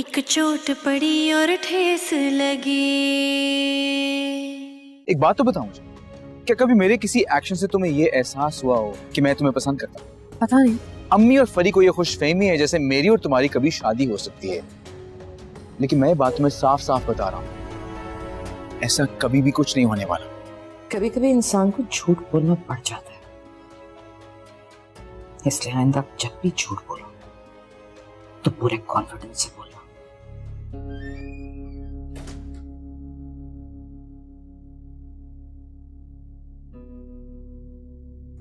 एक चोट पड़ी और ठेस लगी। एक बात तो बताओ मुझे, क्या कभी मेरे किसी एक्शन से तुम्हें ये एहसास हुआ हो कि मैं तुम्हें पसंद करता हूँ? पता नहीं। अम्मी और फरी को ये खुशफहमी है जैसे मेरी और तुम्हारी कभी शादी हो सकती है, लेकिन मैं बात तुम्हें साफ साफ बता रहा हूँ, ऐसा कभी भी कुछ नहीं होने वाला। कभी कभी इंसान को झूठ बोलना पड़ जाता है, इसलिए आइंदा जब भी झूठ बोलो तो पूरे कॉन्फिडेंस से बोलना।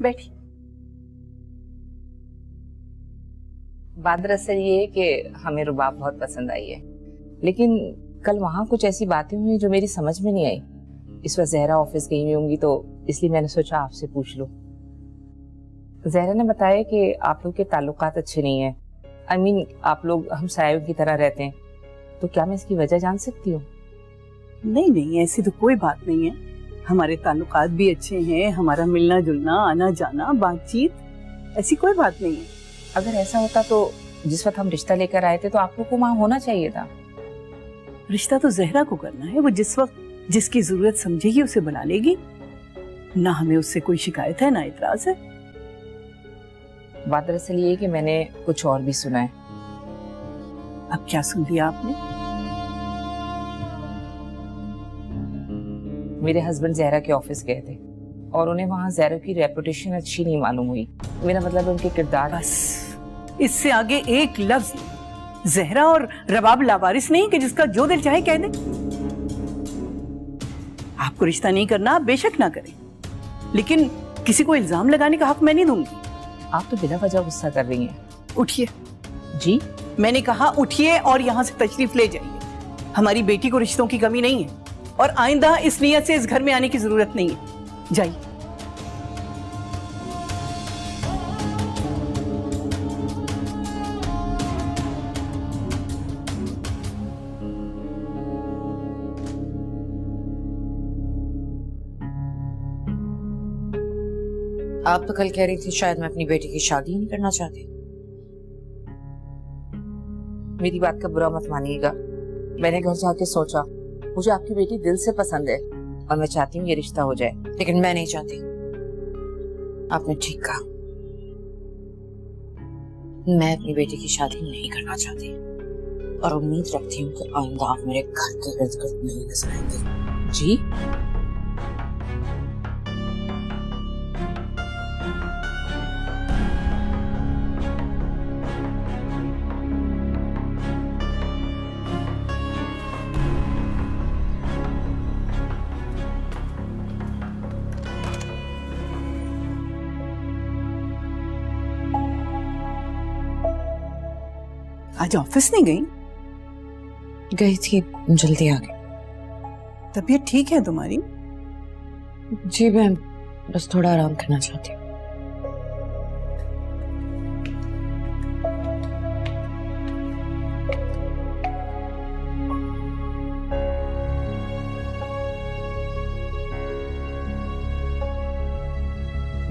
बैठी। बात दरअसल ये है कि हमें रुबाब बहुत पसंद आई है, लेकिन कल वहां कुछ ऐसी बातें हुई जो मेरी समझ में नहीं आई। इस वक्त जहरा ऑफिस गई हुई होंगी, तो इसलिए मैंने सोचा आपसे पूछ लो। जहरा ने बताया कि आप लोग के ताल्लुकात अच्छे नहीं है। I mean, आप लोग हम सायों की तरह रहते हैं, तो क्या मैं इसकी वजह जान सकती हूँ? नहीं नहीं, ऐसी तो कोई बात नहीं है। हमारे ताल्लुकात भी अच्छे हैं, हमारा मिलना जुलना, आना जाना, बातचीत, ऐसी कोई बात नहीं है। अगर ऐसा होता तो जिस वक्त हम रिश्ता लेकर आए थे तो आप लोग को वहां होना चाहिए था। रिश्ता तो जहरा को करना है, वो जिस वक्त जिसकी जरूरत समझेगी उसे बुला लेगी। ना हमें उससे कोई शिकायत है ना इतराज है। बात दरअसल ये है कि मैंने कुछ और भी सुना है। अब क्या सुन लिया आपने? मेरे हस्बैंड जहरा के ऑफिस गए थे और उन्हें वहां जहरा की रेपुटेशन अच्छी नहीं मालूम हुई। मेरा मतलब उनके किरदार। बस इससे आगे एक लफ्ज। जहरा और रबाब लावारिस नहीं कि जिसका जो दिल चाहे कह दे। आपको रिश्ता नहीं करना, आप बेशक ना करें, लेकिन किसी को इल्जाम लगाने का हक मैं नहीं दूंगी। आप तो बिना वजह गुस्सा कर रही हैं। उठिए। जी? मैंने कहा उठिए और यहाँ से तशरीफ ले जाइए। हमारी बेटी को रिश्तों की कमी नहीं है और आइंदा इस नियत से इस घर में आने की जरूरत नहीं है। जाइए। आप तो कल कह रही थी शायद मैं अपनी बेटी की शादी नहीं करना चाहती। मेरी बात का बुरा मत मानिएगा। मैंने घर जाके सोचा, मुझे आपकी बेटी दिल से पसंद है और मैं चाहती हूँ ये रिश्ता हो जाए। लेकिन मैं नहीं चाहती। आपने ठीक कहा, मैं अपनी बेटी की शादी नहीं करना चाहती और उम्मीद रखती हूँ कि आइंदा आप मेरे घर के इर्द गिर्द नहीं नजर आएंगे। जी? आज ऑफिस नहीं गई? गई थी, जल्दी आ गई। तबीयत ठीक है तुम्हारी? जी, मैं बस थोड़ा आराम करना चाहती हूँ।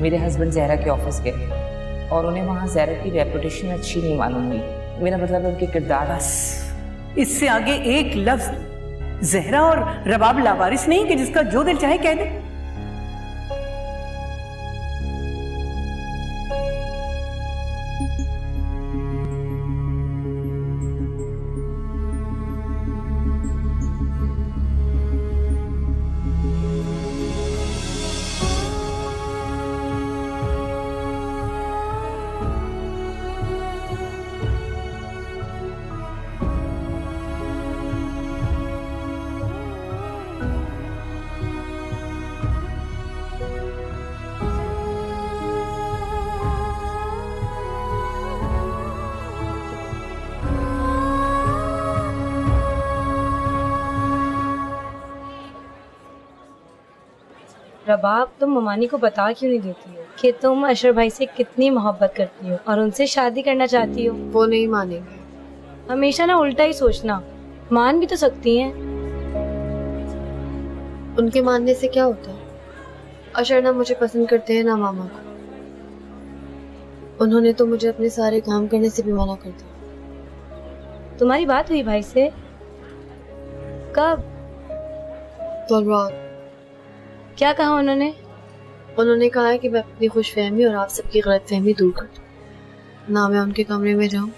मेरे हस्बैंड जहरा के ऑफिस गए थे और उन्हें वहां जहरा की रेपुटेशन अच्छी नहीं मालूम हुई। मेरा मतलब उनके किरदार। बस इससे आगे एक लफ्ज। जहरा और रबाब लावारिस नहीं कि जिसका जो दिल चाहे कह दे। रबाब, तुम ममानी को बता क्यों नहीं देती हो कि तुम अशर भाई से कितनी मोहब्बत करती हो और उनसे शादी करना चाहती हो? वो नहीं मानेंगे। हमेशा ना उल्टा ही सोचना, मान भी तो सकती हैं। उनके मानने से क्या होता है? अशर ना मुझे पसंद करते हैं ना मामा को। उन्होंने तो मुझे अपने सारे काम करने से भी मना कर दिया। तुम्हारी बात हुई भाई से? कब? कल रात क्या कहा उन्होंने? उन्होंने कहा है कि मैं अपनी खुशफहमी और आप सबकी गलतफहमी दूर कर दूं। ना मैं उनके कमरे में जाऊं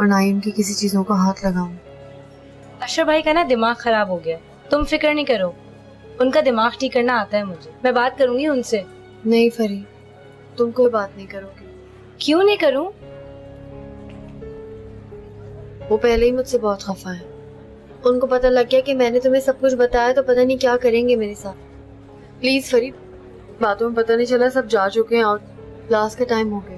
और ना ही उनकी किसी चीजों का हाथ लगाऊं। अशर भाई का ना दिमाग खराब हो गया, तुम फिक्र नहीं करो, उनका दिमाग ठीक करना आता है मुझे। मैं बात करूंगी उनसे। नहीं फरी, तुम कोई बात नहीं करोगे। क्यों नहीं करूं? वो पहले ही मुझसे बहुत खफा है। उनको पता लग गया कि मैंने तुम्हें सब कुछ बताया तो पता नहीं क्या करेंगे मेरे साथ। प्लीज फरी, बातों में पता नहीं चला सब जा चुके हैं और क्लास का टाइम हो गया।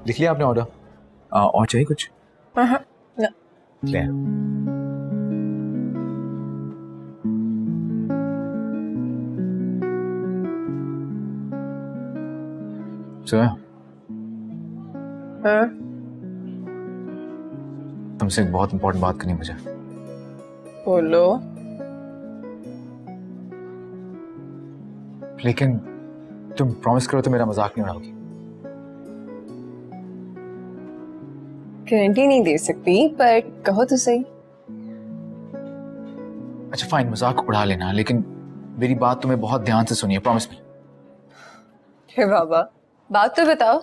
लिख लिया आपने ऑर्डर? और चाहिए कुछ? ले। सोया, तुमसे एक बहुत इंपॉर्टेंट बात करनी मुझे। बोलो। लेकिन तुम प्रॉमिस करो तो मेरा मजाक नहीं उड़ाओगी। गारंटी नहीं दे सकती, पर कहो तो सही। अच्छा फाइन, मजाक उड़ा लेना, लेकिन मेरी बात तुम्हें बहुत ध्यान से सुनिए, प्रॉमिस मी। हे बाबा, बात तो बताओ।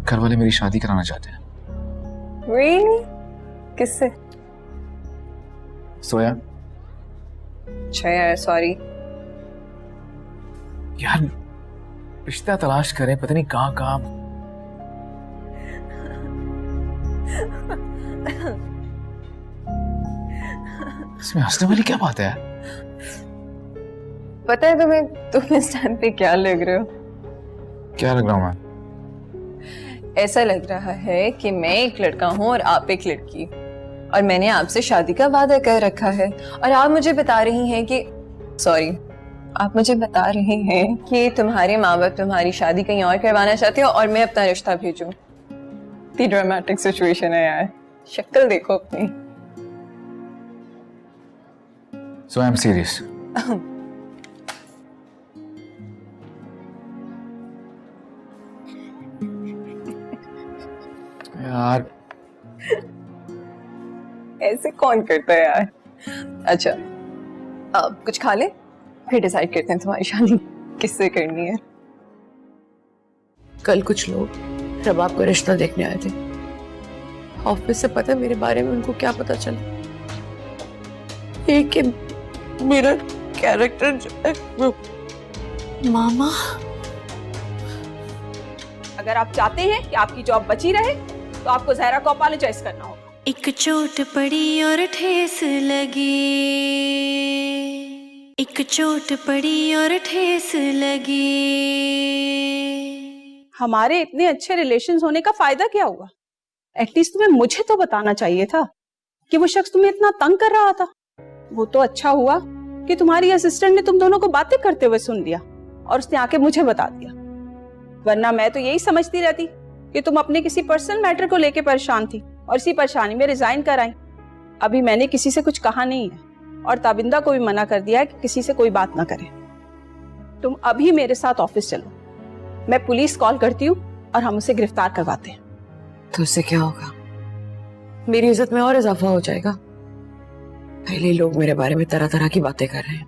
घर वाले मेरी शादी कराना चाहते हैं। Really? किससे? सोया। अच्छा यार, सॉरी। यार रिश्ता तलाश करें, पता नहीं कहाँ कहाँ। इसमें हंसने वाली क्या बात है? पता है तुम्हें, तुम इस टाइम पे क्या लग रहे हो? क्या लग रहा हूँ मैं? ऐसा लग रहा है कि मैं एक लड़का हूँ और आप एक लड़की, और मैंने आपसे शादी का वादा कर रखा है, और आप मुझे बता रही हैं कि आप मुझे बता रहे हैं कि तुम्हारे माँ बाप तुम्हारी शादी कहीं और करवाना चाहते हो और मैं अपना रिश्ता भेजूं। इतनी ड्रामेटिक सिचुएशन है यार, शक्ल देखो अपनी। So I'm serious. यार ऐसे कौन करता है यार? अच्छा, अब कुछ खा ले, फिर डिसाइड करते हैं तुम्हारी शादी किससे करनी है। कल कुछ लोग रबाब का रिश्ता देखने आए थे। ऑफिस से पता है मेरे बारे में उनको क्या पता चला? एक मेरा कैरेक्टर जो है वो। मामा, अगर आप चाहते हैं कि आपकी जॉब बची रहे तो आपको जहरा को अपॉलोजाइज करना होगा। एक चोट पड़ी और ठेस लगी, एक चोट पड़ी और ठेस लगी। हमारे इतने अच्छे रिलेशंस होने का फायदा क्या हुआ? एटलीस्ट तुम्हें मुझे तो बताना चाहिए था कि वो शख्स तुम्हें इतना तंग कर रहा था। वो तो अच्छा हुआ कि तुम्हारी असिस्टेंट ने तुम दोनों को बातें करते हुए सुन लिया और उसने आके मुझे बता दिया, वरना मैं तो यही समझती रहती कि तुम अपने किसी पर्सनल मैटर को लेके परेशान थी और इसी परेशानी में रिजाइन कर आई। अभी मैंने किसी से कुछ कहा नहीं है और ताबिंदा को भी मना कर दिया है कि किसी से कोई बात ना करे। तुम अभी मेरे साथ ऑफिस चलो, मैं पुलिस कॉल करती हूँ और हम उसे गिरफ्तार करवाते हैं। तो उससे क्या होगा? मेरी इज्जत में और इजाफा हो जाएगा। पहले लोग मेरे बारे में तरह तरह की बातें कर रहे हैं,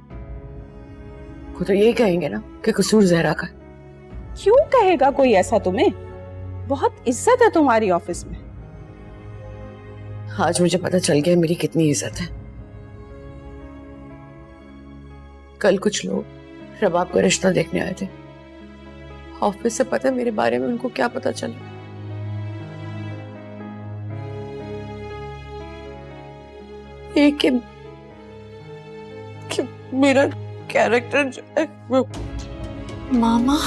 वो तो यही कहेंगे ना कि कसूर जहरा का। क्यों कहेगा कोई ऐसा? तुम्हें बहुत इज्जत है तुम्हारी ऑफिस में। आज मुझे पता चल गया मेरी कितनी इज्जत है। कल कुछ लोग रबाब का रिश्ता देखने आए थे। ऑफिस से पता है मेरे बारे में उनको क्या पता चला? एक कि मेरा कैरेक्टर जो है वो। मामा,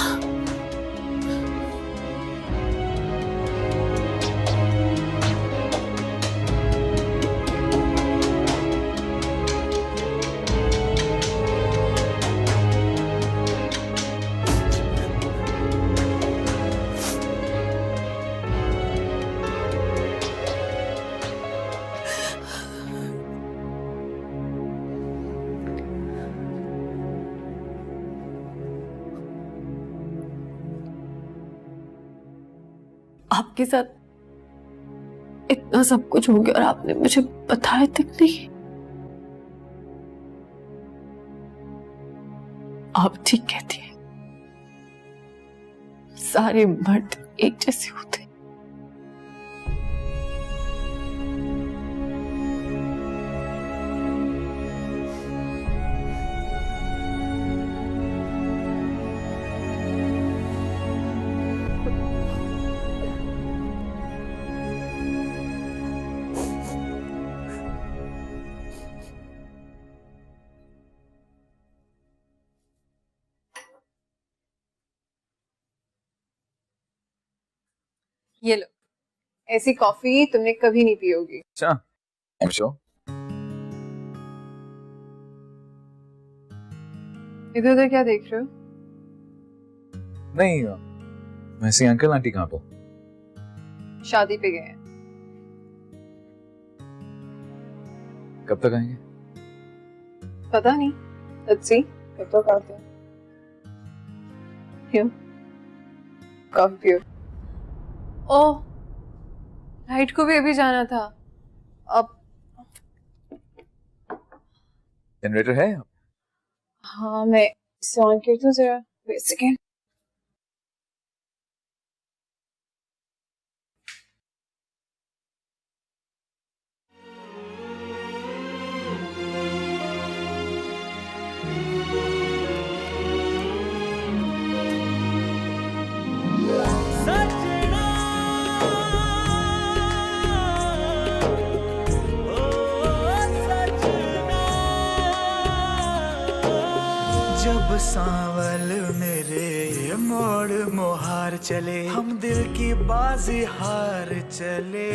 आपके साथ इतना सब कुछ हो गया और आपने मुझे बताया तक नहीं। आप ठीक कहती हैं, सारे मर्द एक जैसे होते। ये लो, ऐसी कॉफी तुमने कभी नहीं पी होगी। अच्छा, I'm sure. इधर उधर क्या देख रहे हो? नहीं, वैसे अंकल आंटी कहाँ पे? शादी पे गए हैं। कब तक आएंगे? पता नहीं, लेट्स सी कब तक आते हैं। क्यों? कॉफी पियो। ओह, नाइट को भी अभी जाना था। अब जनरेटर है? हाँ, मैं इसे ऑन करती हूँ जरा, वेट सेकेंड। जब सांवल मेरे मोड़ मोहार चले, हम दिल की बाजी हार चले,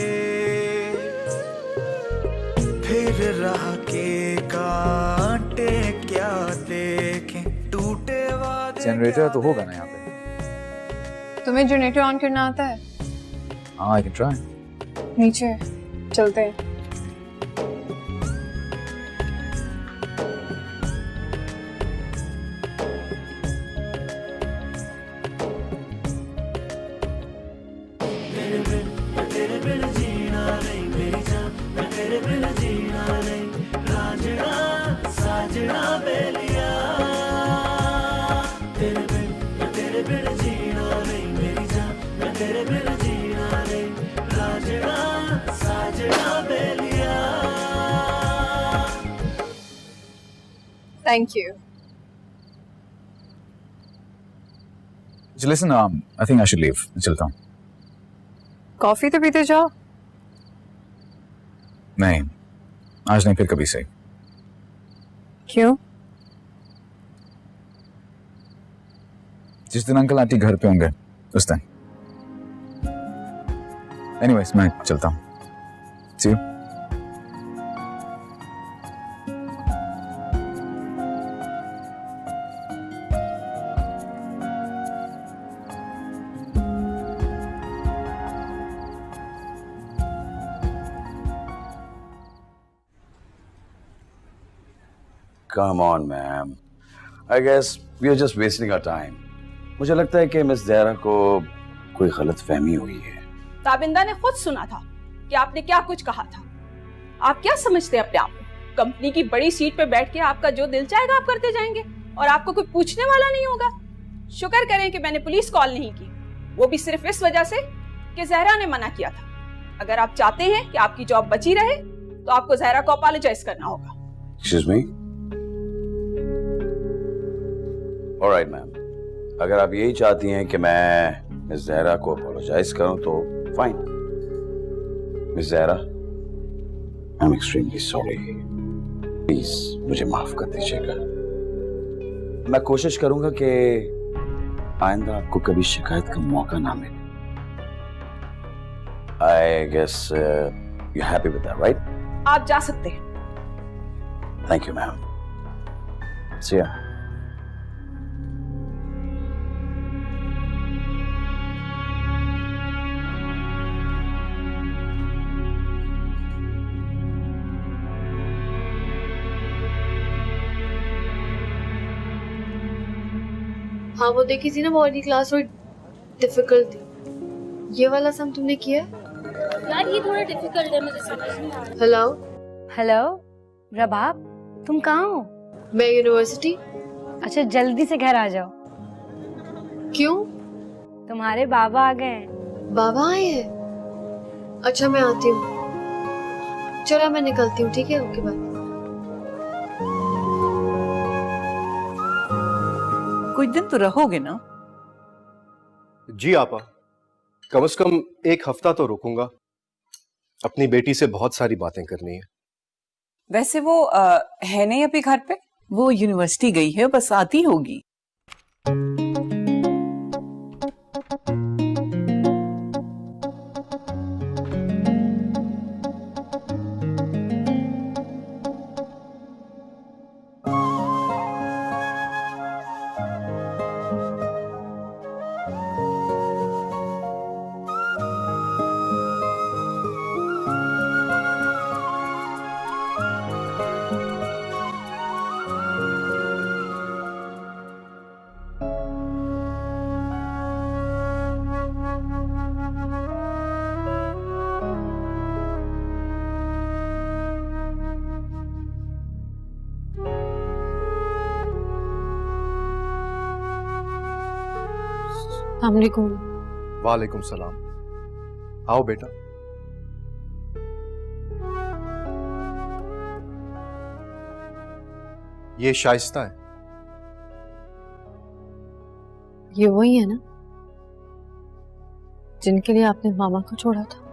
फिर राह के कांटे क्या देखें, टूटे वादे। जनरेटर तो होगा ना यहाँ पे? तुम्हें जनरेटर ऑन करना आता है? हाँ, I can try. नीचे चलते हैं। Thank you. Listen, I think I should leave. मैं चलता हूँ। कॉफी तो पीते जाओ। नहीं, आज नहीं, फिर कभी सही। क्यों? जिस दिन अंकल आंटी घर पे होंगे उस दिन। Anyways, मैं चलता हूँ। See you. Come on, ma'am. I guess we are just wasting our time. मुझे लगता है कि मिस ज़हरा को कोई गलतफहमी हुई है। ताबिंदा ने खुद सुना था कि आपने क्या कुछ कहा था। आप क्या समझते हैं अपने आप को? कंपनी की बड़ी सीट पे बैठ के आपका जो दिल चाहेगा आप करते जाएंगे और आपको कोई पूछने वाला नहीं होगा। शुक्र करें कि मैंने पुलिस कॉल नहीं की, वो भी सिर्फ इस वजह से कि ज़हरा ने मना किया था। अगर आप चाहते हैं कि आपकी जॉब बची रहे तो आपको ज़हरा को अपॉलोजाइज करना होगा। Excuse me? All right, ma'am. अगर आप यही चाहती हैं कि मैं मिस ज़हरा को अपॉलोजाइज करूं तो fine. Miss Zahra, I am extremely sorry. Please मुझे माफ कर दीजिएगा। मैं कोशिश करूंगा कि आइंदा आपको कभी शिकायत का मौका ना मिले। I guess you're happy with that, right? आप जा सकते हैं। Thank you, ma'am. See ya. हाँ, वो देखी थी ना, बॉडी क्लास थोड़ी डिफिकल्ट थी। ये वाला सम तुमने किया? यार ये थोड़ा डिफिकल्ट है, मुझे समझ नहीं आ रहा। हेलो हेलो रबाब, तुम कहाँ हो? मैं यूनिवर्सिटी। अच्छा जल्दी से घर आ जाओ। क्यों? तुम्हारे बाबा आ गए हैं। बाबा आए हैं? अच्छा मैं आती हूँ। चलो मैं निकलती हूँ, ठीक है? Okay bye. कुछ दिन तो रहोगे ना? जी आपा, कम से कम 1 हफ्ता तो रुकूंगा। अपनी बेटी से बहुत सारी बातें करनी है। वैसे वो है नहीं अभी घर पे? वो यूनिवर्सिटी गई है, बस आती होगी। अस्सलामुअलैकुम। वालेकुम सलाम। आओ बेटा। ये शाइस्ता है। ये वही है ना जिनके लिए आपने मामा को छोड़ा था?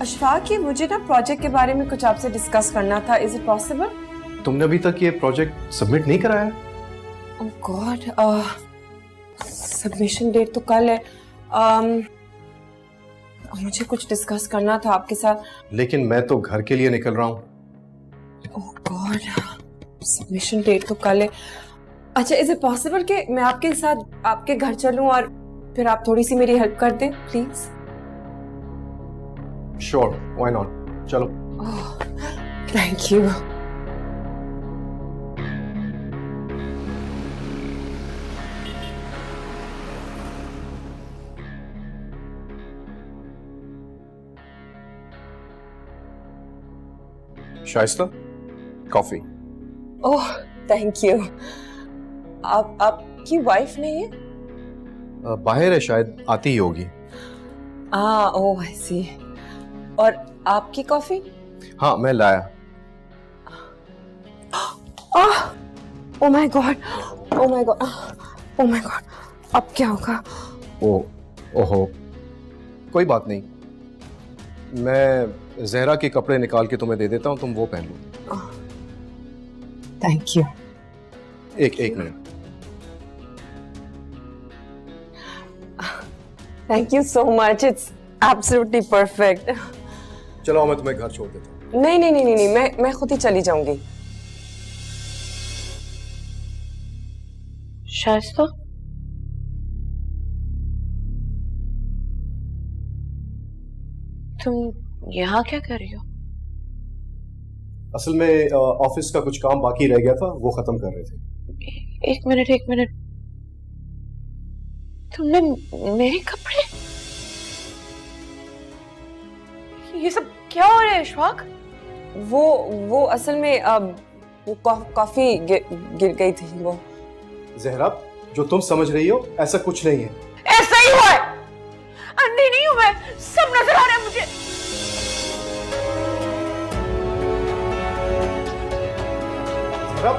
अशफाक, ये मुझे ना प्रोजेक्ट के बारे में कुछ आपसे डिस्कस करना था। Is it possible? तुमने अभी तक ये प्रोजेक्ट सबमिट नहीं कराया? ओह गॉड, सबमिशन डेट तो कल है। मुझे कुछ डिस्कस करना था आपके साथ। लेकिन मैं तो घर के लिए निकल रहा हूँ। ओह गॉड, सबमिशन डेट तो कल है। अच्छा, इज इट पॉसिबल कि मैं आपके साथ आपके घर चलूं और फिर आप थोड़ी सी मेरी हेल्प कर दें प्लीज? श्योर, व्हाई नॉट, चलो। Thank you. Shaista, coffee. Oh thank you. आप आपकी वाइफ नहीं है? बाहर है, शायद आती ही होगी। ओह आई सी। और आपकी कॉफी? हाँ, मैं लाया। Oh my God, oh my God, oh my God, अब क्या होगा? ओहो, कोई बात नहीं। मैं जहरा के कपड़े निकाल के तुम्हें दे देता हूँ, तुम वो पहन लो। Thank you. एक minute. Thank you so much, it's absolutely perfect. चलो मैं तुम्हें घर छोड़ देता हूँ। नहीं नहीं नहीं नहीं, मैं खुद ही चली जाऊंगी। शाइस्ता, तुम यहाँ क्या कर रही हो? असल में ऑफिस का कुछ काम बाकी रह गया था, वो खत्म कर रहे थे। एक मिनट, तुमने मेरे कपड़े, ये सब क्या हो रहा है इशफाक? वो असल में वो कॉफी गिर गई थी। वो जहरा, जो तुम समझ रही हो ऐसा कुछ नहीं है। ऐसा ही हुआ है, अंधी नहीं हूं मैं, सब नजर आ रहा है मुझे। जहरा,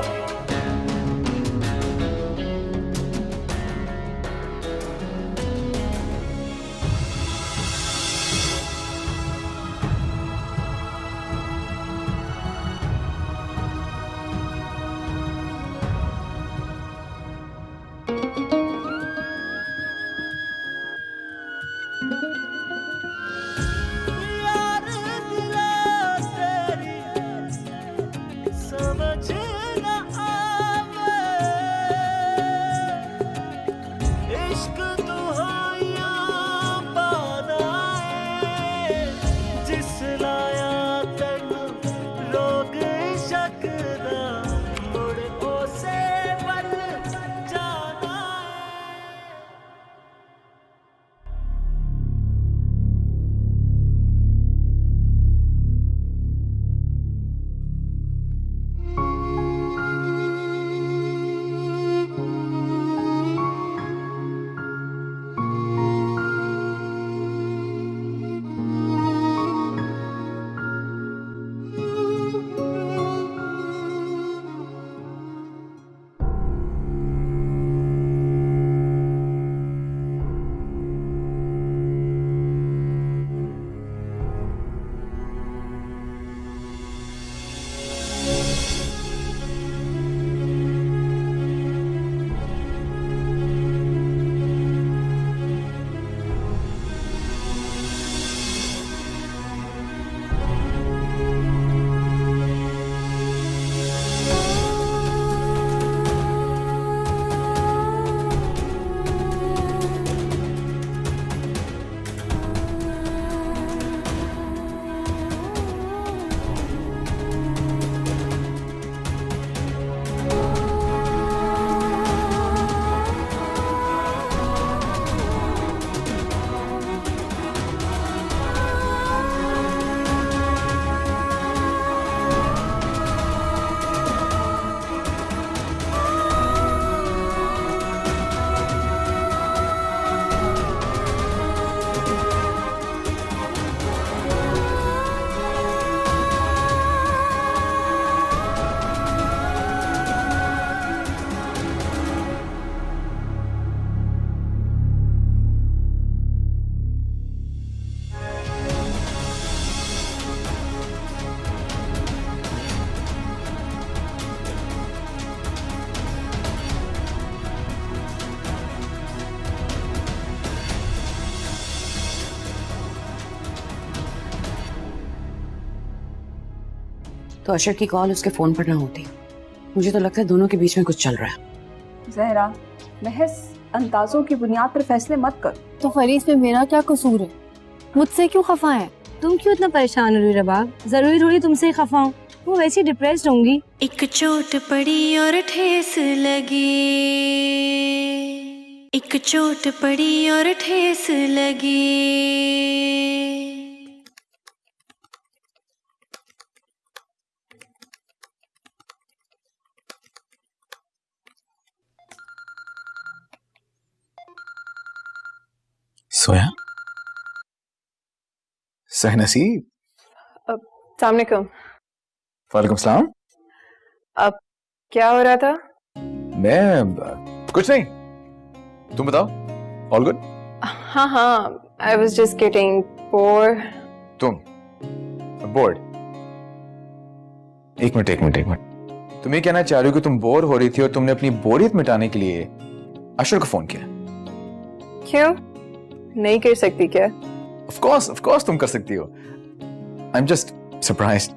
तो अशर की कॉल उसके फोन पर ना होती। मुझे तो लगता है दोनों के बीच में कुछ चल रहा है। जहरा, महज अंदाजों की बुनियाद पर फैसले मत कर। तो फरीद में मेरा क्या कसूर है? मुझसे क्यों खफा है? तुम क्यों इतना परेशान हो रही हो रबाब? जरूरी थोड़ी तुमसे ही खफा हूँ, वो वैसे ही डिप्रेस्ड होंगी। एक चोट पड़ी और ठेस लगी, एक चोट पड़ी और ठेस लगी। सोया, सहनसीब। अस्सलाम वालेकुम। वालेकुम सलाम। अब क्या हो रहा था? मैं कुछ नहीं, तुम बताओ। All good? हाँ, I was just getting bored. तुम बोर्ड? एक मिनट। तुम ये कहना चाह रही हो कि तुम बोर हो रही थी और तुमने अपनी बोरियत मिटाने के लिए अशर को फोन किया? क्यों नहीं कर सकती क्या? ऑफ कोर्स तुम कर सकती हो। I am just surprised.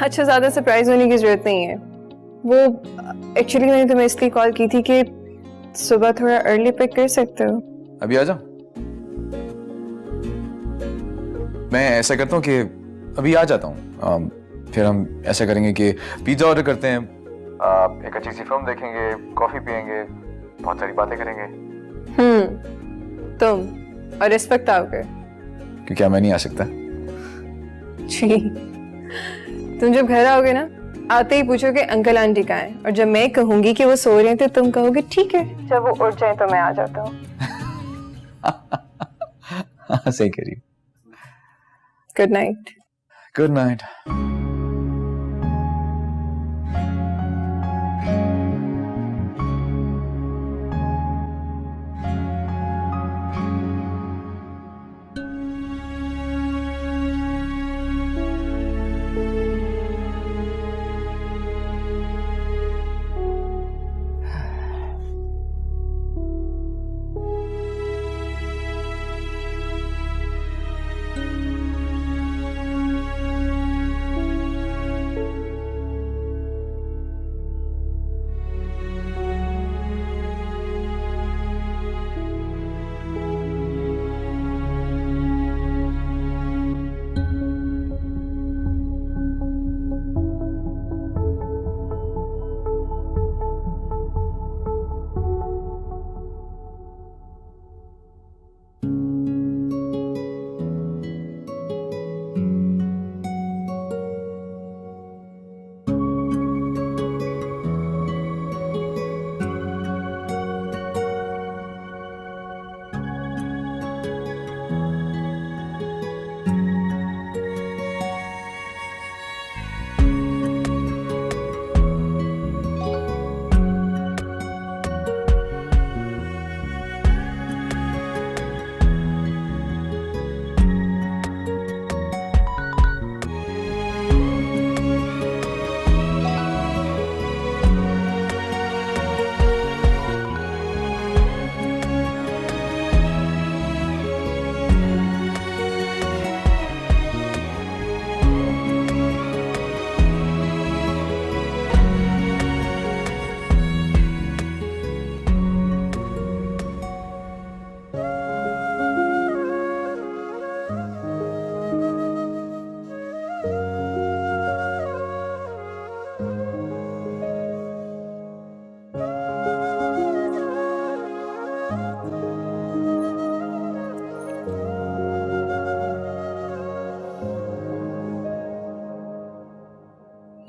अच्छा, ज्यादा सरप्राइज होने की जरूरत नहीं है। वो एक्चुअली मैंने तुम्हें इसलिए कॉल की थी कि सुबह थोड़ा अर्ली पिक कर सकते हो। अभी आ जाओ। मैं ऐसा करता हूँ कि अभी आ जाता हूँ, फिर हम ऐसा करेंगे कि पिज्जा ऑर्डर करते हैं, एक अच्छी सी फिल्म देखेंगे, कॉफी पियेंगे, बहुत सारी बातें करेंगे। तुम और इस वक्त आओगे? क्यों, क्या मैं नहीं आ सकता? जी, तुम जब घर आओगे ना, आते ही पूछोगे अंकल आंटी कहाँ हैं, और जब मैं कहूंगी कि वो सो रहे हैं तो तुम कहोगे ठीक है, जब वो उठ जाए तो मैं आ जाता हूँ। सही कह रही। Good night. Good night.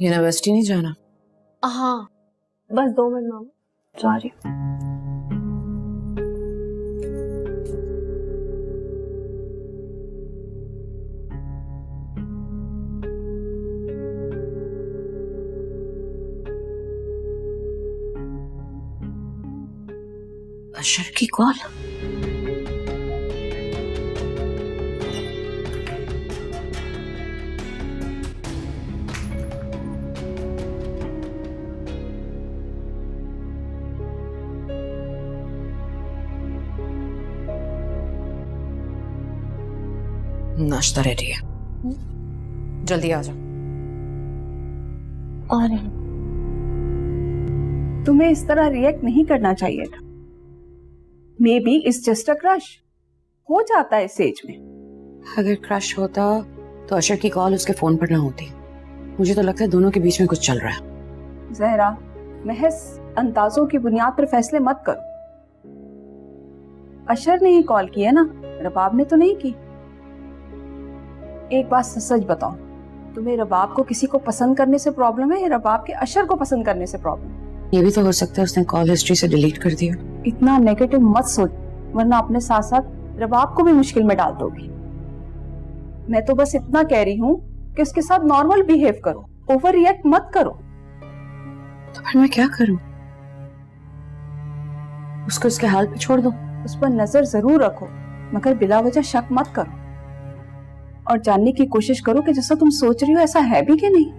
University नहीं जाना? हाँ, बस 2 मिनट मामा, जा रही हूँ। अशर की कॉल? नाश्ता रेडी है, जल्दी आ जाओ। आ रही हूँ। तुम्हें इस तरह रिएक्ट नहीं करना चाहिए था। May be it's just a crush, हो जाता है इस एज में। अगर क्रश होता तो अशर की कॉल उसके फोन पर ना होती। मुझे तो लगता है दोनों के बीच में कुछ चल रहा है। जहरा, महज अंदाजों की बुनियाद पर फैसले मत करो। अशर ने ही कॉल की है ना, रबाब ने तो नहीं की। एक बात सच बताओ, तुम्हें रबाब को किसी को पसंद करने से प्रॉब्लम है या रबाब के अशर को पसंद करने से प्रॉब्लम है? ये भी तो हो सकता है उसने कॉल हिस्ट्री से डिलीट कर दिया। इतना नेगेटिव मत सोच, वरना अपने साथ साथ रबाब को भी मुश्किल में डाल दोगी। मैं तो बस इतना कह रही हूँ कि उसके साथ नॉर्मल बिहेव करो, ओवर रिएक्ट मत करो। तो फिर मैं क्या करूं? उसको उसके हाल पे छोड़ दो? उस पर नजर जरूर रखो, मगर बिला वजह शक मत करो और जानने की कोशिश करो कि जैसा तुम सोच रही हो ऐसा है भी कि नहीं।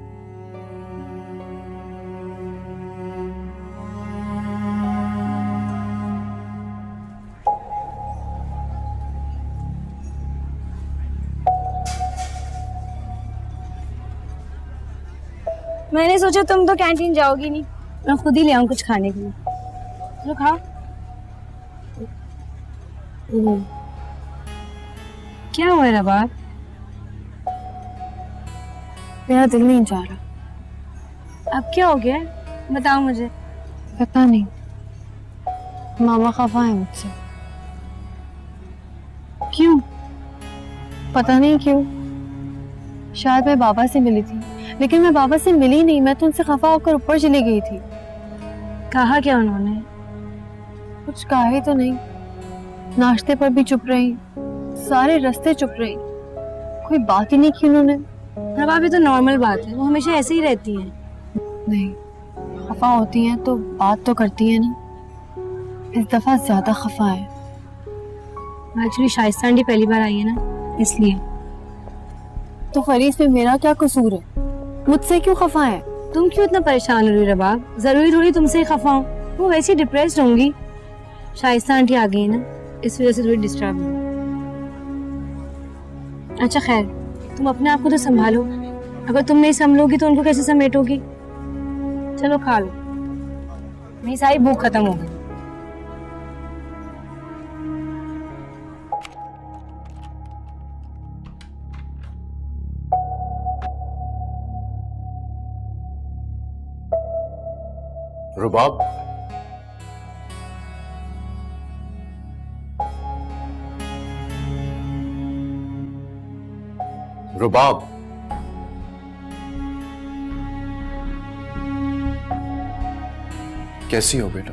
मैंने सोचा तुम तो कैंटीन जाओगी नहीं, मैं खुद ही ले आऊं कुछ खाने के लिए। चलो खाओ। क्या हुआ रबाब? मेरा दिल नहीं जा रहा। अब क्या हो गया? बताओ मुझे। पता नहीं, मामा खफा है मुझसे। क्यों? पता नहीं क्यों। शायद मैं बाबा से मिली थी, लेकिन मैं बाबा से मिली नहीं, मैं तो उनसे खफा होकर ऊपर चली गई थी। कहा क्या उन्होंने? कुछ कहा ही तो नहीं। नाश्ते पर भी चुप रही, सारे रास्ते चुप रही, कोई बात ही नहीं की उन्होंने। रबाब ये तो नॉर्मल बात है, वो हमेशा ऐसे ही रहती हैं। नहीं, खफा होती हैं तो बात तो करती है ना। इस दफा ज्यादा खफा है। एक्चुअली शाइस्ता आंटी पहली बार आई है ना, इसलिए। तो फरीद में मेरा क्या कसूर है? मुझसे क्यों खफा है? तुम क्यों इतना परेशान हो रही हो रबाब? जरूरी थोड़ी तुमसे ही खफा हूँ, वो वैसे ही डिप्रेस्ड होंगी। शाइस्ता आंटी आ गई है ना, इस वजह से थोड़ी डिस्टर्ब है। अच्छा खैर, तुम अपने आप को तो संभालो, अगर तुम नहीं संभलोगी तो उनको कैसे समेटोगी? चलो खा लो, मेरी सारी भूख खत्म हो गई। रुबाब, रुबाब, कैसी हो बेटा?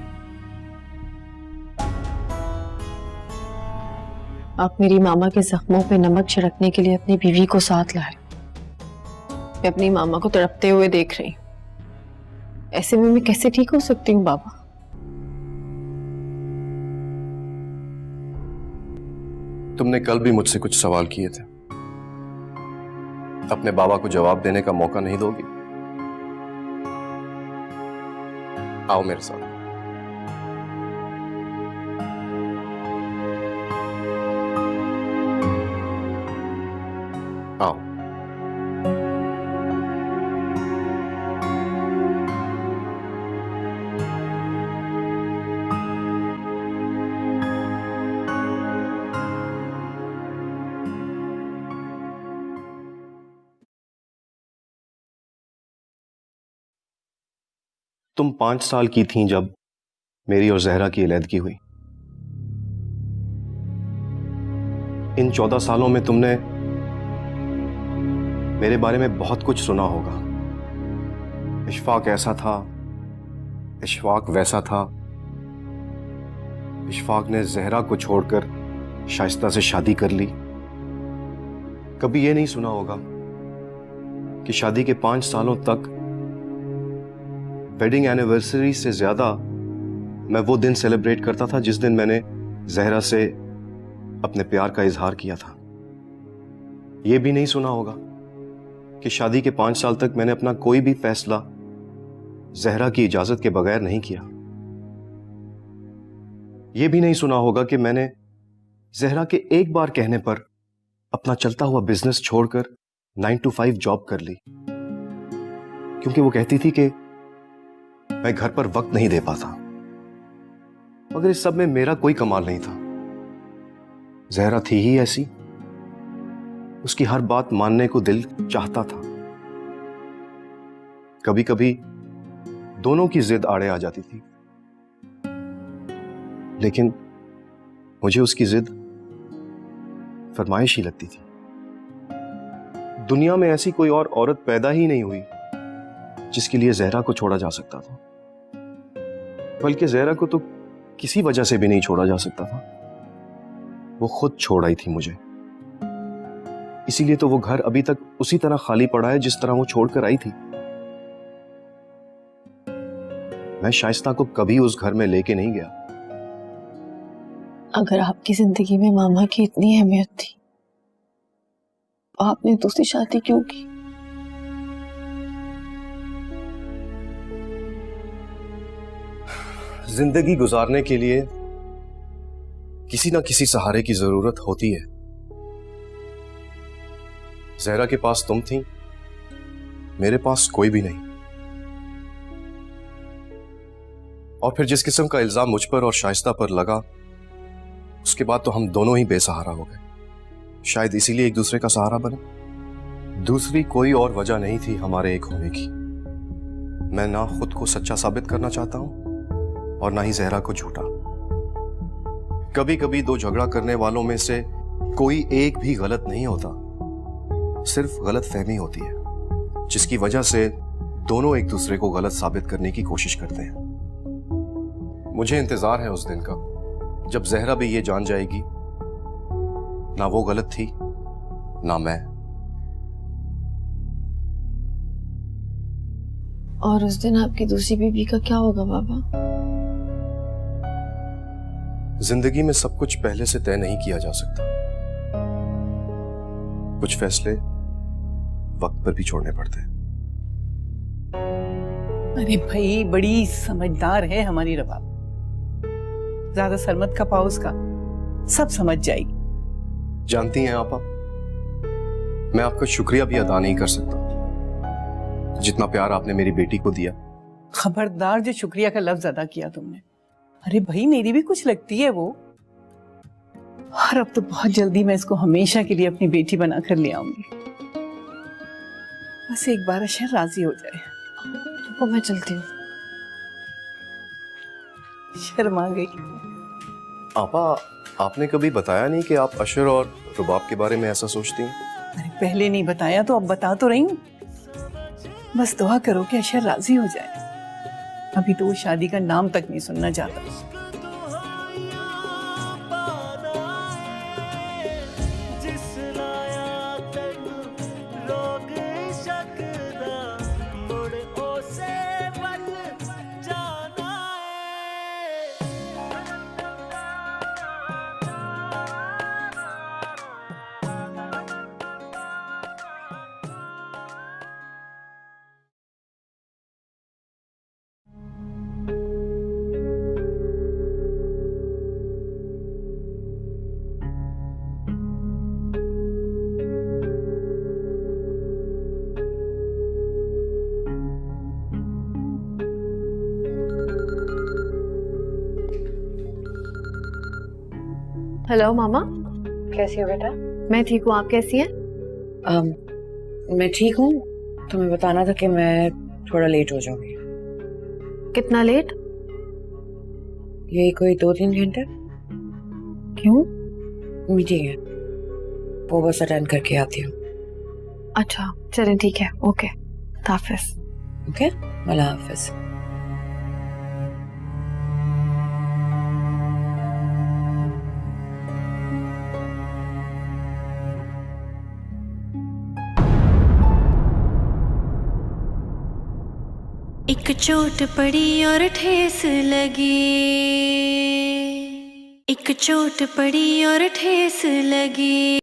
आप मेरी मामा के जख्मों पे नमक छिड़कने के लिए अपनी बीवी को साथ लाए। मैं अपनी मामा को तड़पते हुए देख रही, ऐसे में मैं कैसे ठीक हो सकती हूँ बाबा? तुमने कल भी मुझसे कुछ सवाल किए थे, अपने बाबा को जवाब देने का मौका नहीं दोगी? आओ मेरे साथ। आओ। तुम 5 साल की थीं जब मेरी और जहरा की अलैदगी हुई। इन 14 सालों में तुमने मेरे बारे में बहुत कुछ सुना होगा। इशफाक ऐसा था, इशफाक वैसा था, इशफाक ने जहरा को छोड़कर शाइस्ता से शादी कर ली। कभी ये नहीं सुना होगा कि शादी के 5 सालों तक वेडिंग एनिवर्सरी से ज्यादा मैं वो दिन सेलिब्रेट करता था जिस दिन मैंने जहरा से अपने प्यार का इजहार किया था। ये भी नहीं सुना होगा कि शादी के 5 साल तक मैंने अपना कोई भी फैसला जहरा की इजाजत के बगैर नहीं किया। ये भी नहीं सुना होगा कि मैंने जहरा के एक बार कहने पर अपना चलता हुआ बिजनेस छोड़कर 9 to 5 जॉब कर ली, क्योंकि वो कहती थी कि मैं घर पर वक्त नहीं दे पाता। मगर इस सब में मेरा कोई कमाल नहीं था। जहरा थी ही ऐसी, उसकी हर बात मानने को दिल चाहता था। कभी कभी दोनों की जिद आड़े आ जाती थी, लेकिन मुझे उसकी जिद फरमाइश ही लगती थी। दुनिया में ऐसी कोई और औरत पैदा ही नहीं हुई जिसके लिए जहरा को छोड़ा जा सकता था, बल्कि जहरा को तो किसी वजह से भी नहीं छोड़ा जा सकता था। वो खुद छोड़ आई थी मुझे, इसीलिए तो वो घर अभी तक उसी तरह खाली पड़ा है जिस तरह वो छोड़कर आई थी। मैं शाइस्ता को कभी उस घर में लेके नहीं गया। अगर आपकी जिंदगी में मामा की इतनी अहमियत थी तो आपने दूसरी शादी क्यों की? जिंदगी गुजारने के लिए किसी ना किसी सहारे की जरूरत होती है। जहरा के पास तुम थी, मेरे पास कोई भी नहीं। और फिर जिस किस्म का इल्जाम मुझ पर और शाइस्ता पर लगा, उसके बाद तो हम दोनों ही बेसहारा हो गए। शायद इसीलिए एक दूसरे का सहारा बने। दूसरी कोई और वजह नहीं थी हमारे एक होने की। मैं ना खुद को सच्चा साबित करना चाहता हूं और ना ही जहरा को झूठा। कभी कभी दो झगड़ा करने वालों में से कोई एक भी गलत नहीं होता, सिर्फ गलत फहमी होती है, जिसकी वजह से दोनों एक दूसरे को गलत साबित करने की कोशिश करते हैं। मुझे इंतजार है उस दिन का जब जहरा भी ये जान जाएगी ना वो गलत थी ना मैं। और उस दिन आपकी दूसरी बीवी का क्या होगा बाबा? जिंदगी में सब कुछ पहले से तय नहीं किया जा सकता। कुछ फैसले वक्त पर भी छोड़ने पड़ते हैं। अरे भाई, बड़ी समझदार है हमारी रबाब। ज्यादा सर मत खपाओ उसका, सब समझ जाएगी। जानती हैं आपा, मैं आपका शुक्रिया भी अदा नहीं कर सकता जितना प्यार आपने मेरी बेटी को दिया। खबरदार जो शुक्रिया का लफ्ज अदा किया तुमने। अरे भाई, मेरी भी कुछ लगती है वो। और अब तो बहुत जल्दी मैं इसको हमेशा के लिए अपनी बेटी बनाकर ले आऊंगी। बस एक बार अशर राजी हो जाए। तो मैं चलती हूँ। शर्मा गई। आपा, आपने कभी बताया नहीं कि आप अशर और रुबाब के बारे में ऐसा सोचती हैं? अरे पहले नहीं बताया तो अब बता तो रही हूँ। बस दुआ करो कि अशर राजी हो जाए। अभी तो वो शादी का नाम तक नहीं सुनना चाहता। हेलो मामा, कैसी हो बेटा? मैं ठीक हूँ, आप कैसी हैं? मैं ठीक हूँ। तुम्हें बताना था कि मैं थोड़ा लेट हो जाऊंगी। कितना लेट? यही कोई 2-3 घंटे। क्यों? मीटिंग है, वो बस अटेंड करके आती हूँ। अच्छा चलें, ठीक है, ओके, हाफिज। ओके, अल्लाह हाफिज। एक चोट पड़ी और ठेस लगी, एक चोट पड़ी और ठेस लगी।